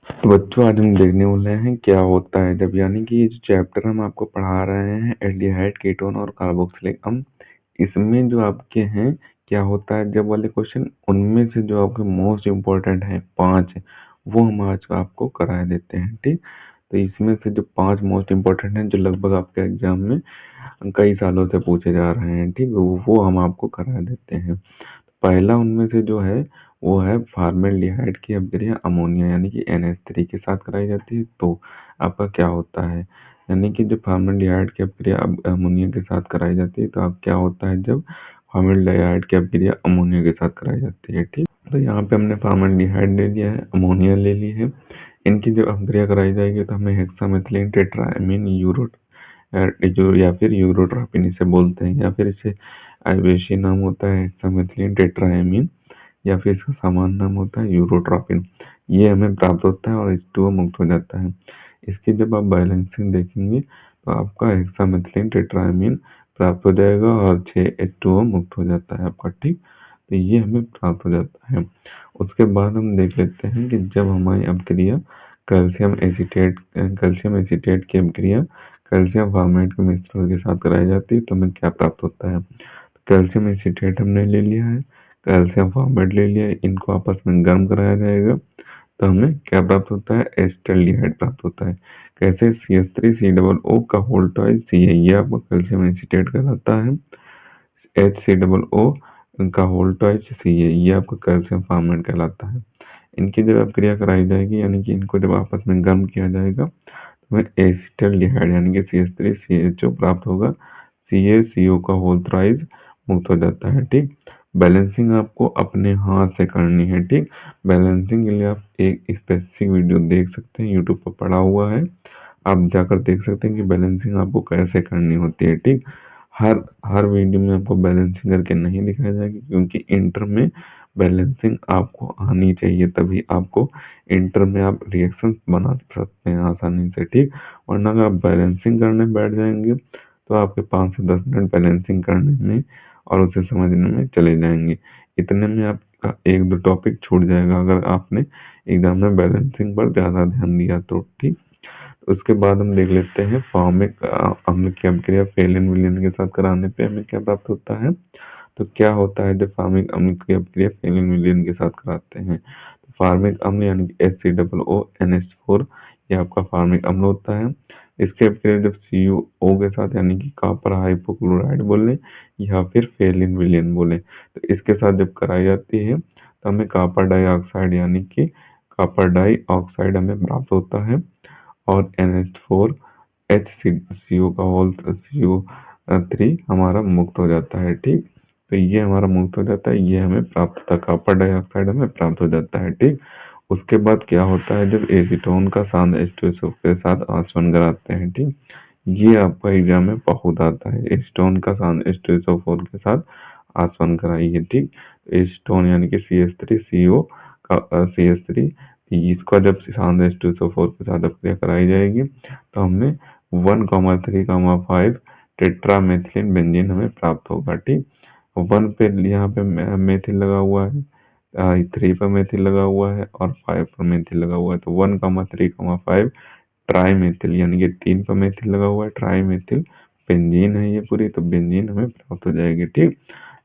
तो बच्चों आज हम देखने वाले हैं क्या होता है जब, यानी कि ये जो चैप्टर हम आपको पढ़ा रहे हैं एल्डिहाइड, कीटोन और कार्बोक्सिलिक अम्ल, इसमें जो आपके हैं क्या होता है जब वाले क्वेश्चन, उनमें से जो आपके मोस्ट इम्पोर्टेंट हैं 5, वो हम आज आपको करा देते हैं। ठीक, तो इसमें से जो 5 मोस्ट इम्पोर्टेंट हैं जो लगभग आपके एग्जाम में कई सालों से पूछे जा रहे हैं, ठीक, वो हम आपको करा देते हैं। पहला उनमें से जो है वो है फॉर्मेल्डिहाइड की अभिक्रिया अमोनिया यानी कि NH3 के साथ कराई जाती है। तो आपका क्या होता है, यानी कि जब फॉर्मेल्डिहाइड की अभिक्रिया अमोनिया के साथ कराई जाती है तो आप क्या होता है जब फॉर्मेल्डिहाइड की अभिक्रिया अमोनिया के साथ कराई जाती है। ठीक, तो यहाँ पे हमने फॉर्मेल्डिहाइड ले लिया है, अमोनिया ले ली है। इनकी जब अभिक्रिया कराई जाएगी तो हमें हेक्सामेथिलीन टेट्राएमीन यूरो जो या फिर यूरोट्रोपिन इसे बोलते हैं, या फिर इसे आयुर्वेशी नाम होता है हेक्सामेथिलीन टेट्राएमीन, या फिर इसका सामान्य नाम होता है यूरोट्रोपिन। ये हमें प्राप्त होता है और H2O मुक्त हो जाता है। इसकी जब आप बैलेंसिंग देखेंगे तो आपका हेक्सामेथिलीन टेट्राएमीन प्राप्त हो जाएगा और 6 H2O मुक्त हो जाता है आपका। ठीक, तो ये हमें प्राप्त हो जाता है। उसके बाद हम देख लेते हैं कि जब हमारी अभिक्रिया कैल्शियम एसीटेट की अभिक्रिया कैल्शियम फॉर्मेट के मिश्रण के साथ कराई जाती है तो हमें क्या प्राप्त होता है। कैल्शियम एसीटेट हमने ले लिया है, कैल्शियम फॉर्मेट ले लिया है, इनको आपस में गर्म कराया जाएगा तो हमें क्या प्राप्त होता है, एसिटाल्डिहाइड प्राप्त होता है। कैसे, CH3COO का होल ट्वाइस Ca, ये आपका कैल्शियम एसीटेट कहलाता है। HCOO का होल ट्वाइस Ca, ये आपका कैल्शियम फॉर्मेट कहलाता है। इनकी जब अभिक्रिया कराई जाएगी, यानी कि इनको जब आपस में गर्म किया जाएगा तो हमें एसिटाल्डिहाइड यानी कि CH3CHO प्राप्त होगा। CaCO का होल थ्राइस मुक्त हो जाता है। ठीक, बैलेंसिंग आपको अपने हाथ से करनी है। ठीक, बैलेंसिंग के लिए आप एक स्पेसिफिक वीडियो देख सकते हैं, यूट्यूब पर पड़ा हुआ है, आप जाकर देख सकते हैं कि बैलेंसिंग आपको कैसे करनी होती है। ठीक, हर हर वीडियो में आपको बैलेंसिंग करके नहीं दिखाया जाएगा, क्योंकि इंटर में बैलेंसिंग आपको आनी चाहिए, तभी आपको इंटर में आप रिएक्शन बना सकते हैं आसानी से। ठीक, वरना अगर आप बैलेंसिंग करने बैठ जाएंगे तो आपके 5 से 10 मिनट बैलेंसिंग करने में और उसे समझने में चले जाएंगे। इतने में आपका 1-2 टॉपिक छूट जाएगा अगर आपने एग्जाम में बैलेंसिंग पर ज़्यादा ध्यान दिया तो। ठीक, उसके बाद हम देख लेते हैं फॉर्मिक अम्ल की अभिक्रिया फेलिन विलियन के साथ कराने पे हमें क्या प्राप्त होता है। तो क्या होता है जब फॉर्मिक अम्ल की अभिक्रिया फेलिन विलियन के साथ कराते हैं, तो फॉर्मिक अम्ल यानी कि HCOO NH4, ये आपका फॉर्मिक अम्ल होता है। इसके अभिक्रिया जब CuO के साथ यानी कि कॉपर हाइपोक्लोराइड बोले या फिर फेलिन विलियन बोले, तो इसके साथ जब कराई जाती है तो हमें कॉपर डाइऑक्साइड यानी कि कॉपर डाइऑक्साइड हमें प्राप्त होता है और NH4 HCO का होल CO3 हमारा मुक्त हो जाता है। ठीक, तो ये हमारा मुक्त हो जाता है, ये हमें प्राप्त होता है, कॉपर डाइऑक्साइड हमें प्राप्त हो जाता है। ठीक, उसके बाद क्या होता है जब एसीटोन का सांद्र H2SO के साथ आचमन कराते हैं। ठीक, ये आपका एग्जाम में बहुत आता है, एसीटोन का सांद्र H2SO4 के साथ आचमन कराइए। ठीक, एसीटोन यानी कि CH3CO का CH3, इसका जब सांद्र H2SO4 के साथ अभिक्रिया कराई जाएगी तो हमें 1,3,5 टेट्रामेथिलीन बेंजीन हमें प्राप्त होगा। ठीक, 1 पे यहाँ पे मेथिल लगा हुआ है, 3 पर मेथिल लगा हुआ है और 5 पर मेथिल लगा हुआ है, तो 1,3,5 ट्राई मेथिल यानी कि 3 पर मेथिल लगा हुआ है, ट्राई मेथिल बेंजीन है ये पूरी, तो बेंजीन हमें प्राप्त हो जाएगी। ठीक,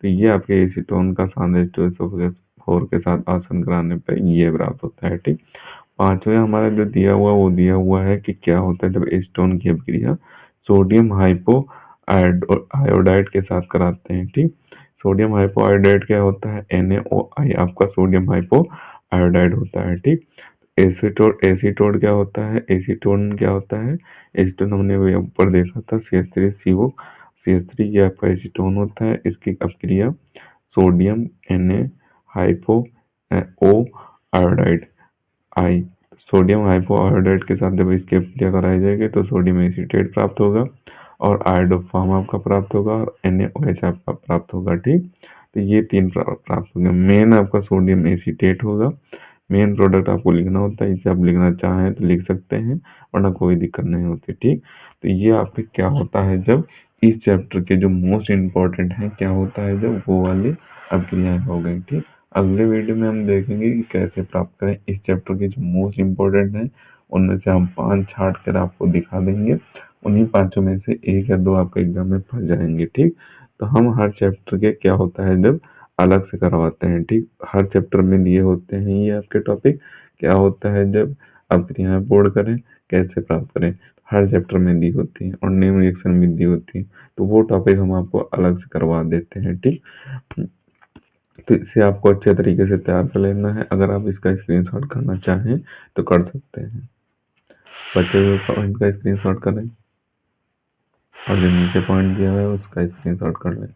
तो ये आपके एसीटोन का सांद्र H2SO4 के साथ आचमन कराने पर ये प्राप्त होता है। ठीक, पांचवें हमारा जो दिया हुआ वो दिया हुआ है कि क्या होता है जब एसीटोन की अभिक्रिया सोडियम हाइपो आयोडाइड के साथ कराते हैं। ठीक, सोडियम हाइपो आयोडाइड क्या होता है, NaOI आपका सोडियम हाइपो आयोडाइड होता है। ठीक, एसीटोन एसीटोन क्या होता है, एसीटोन क्या होता है, एसीटोन हमने ऊपर देखा था CH3 ये आपका एसीटोन होता है। इसकी अपक्रिया सोडियम Na हाइपो ओ आयोडाइड आई, सोडियम हाइपोआयोडाइड के साथ जब इसकी अपक्रिया कराई जाएगी तो सोडियम एसीटेट प्राप्त होगा और आयोडोफॉर्म आपका प्राप्त होगा और NaOH आपका प्राप्त होगा। ठीक, तो ये 3 प्राप्त होंगे। मेन आपका सोडियम एसीटेट होगा, मेन प्रोडक्ट आपको लिखना होता है, इसे आप लिखना चाहें तो लिख सकते हैं वरना कोई दिक्कत नहीं होती। ठीक, तो ये आपके क्या होता है जब इस चैप्टर के जो मोस्ट इम्पोर्टेंट है क्या होता है जब वो वाली अभिक्रियाएं हो गई। ठीक, अगले वीडियो में हम देखेंगे कि कैसे प्राप्त करें इस चैप्टर के जो मोस्ट इम्पोर्टेंट हैं, उनमें से हम 5 छाँट कर आपको दिखा देंगे। उन्हीं 5 में से 1 या 2 आपके एग्जाम में फँस जाएँगे, ठीक? तो हम हर चैप्टर के क्या होता है जब अलग से करवाते हैं, ठीक? हर चैप्टर में दिए होते हैं ये आपके टॉपिक, क्या होता है जब आप क्रियाएँ बोर्ड करें, कैसे प्राप्त करें, हर चैप्टर में दी होती हैं और नेम रिएक्शन भी दी होती है। तो वो टॉपिक हम आपको अलग से करवा देते हैं, ठीक? तो इसे आपको अच्छे तरीके से तैयार कर लेना है। अगर आप इसका स्क्रीनशॉट करना चाहें तो कर सकते हैं। बचे हुए पॉइंट का स्क्रीनशॉट करें और जो नीचे पॉइंट दिया हुआ है उसका स्क्रीनशॉट कर लें।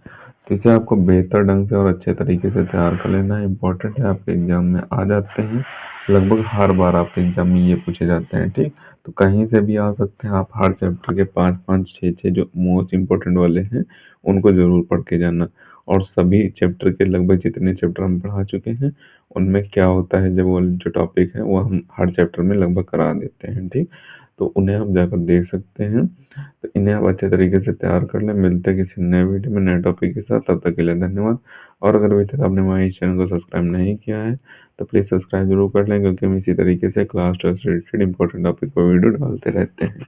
तो इसे आपको बेहतर ढंग से और अच्छे तरीके से तैयार कर लेना है। इंपॉर्टेंट है, आपके एग्जाम में आ जाते हैं, लगभग हर बार आपके एग्जाम में ये पूछे जाते हैं, ठीक? तो कहीं से भी आ सकते हैं। आप हर चैप्टर के 5-5, 6-6 जो मोस्ट इंपॉर्टेंट वाले हैं उनको जरूर पढ़ के जाना। और सभी चैप्टर के लगभग जितने चैप्टर हम पढ़ा चुके हैं उनमें क्या होता है, जब वो जो टॉपिक है वो हम हर चैप्टर में लगभग करा देते हैं, ठीक? तो उन्हें आप जाकर देख सकते हैं। तो इन्हें आप अच्छे तरीके से तैयार कर लें। मिलते हैं किसी नए वीडियो में नए टॉपिक के साथ, तब तक के लिए धन्यवाद। और अगर अभी तक आपने हमारे इस चैनल को सब्सक्राइब नहीं किया है तो प्लीज़ सब्सक्राइब जरूर कर लें, क्योंकि हम इसी तरीके से class test related important topic पर वीडियो डालते रहते हैं।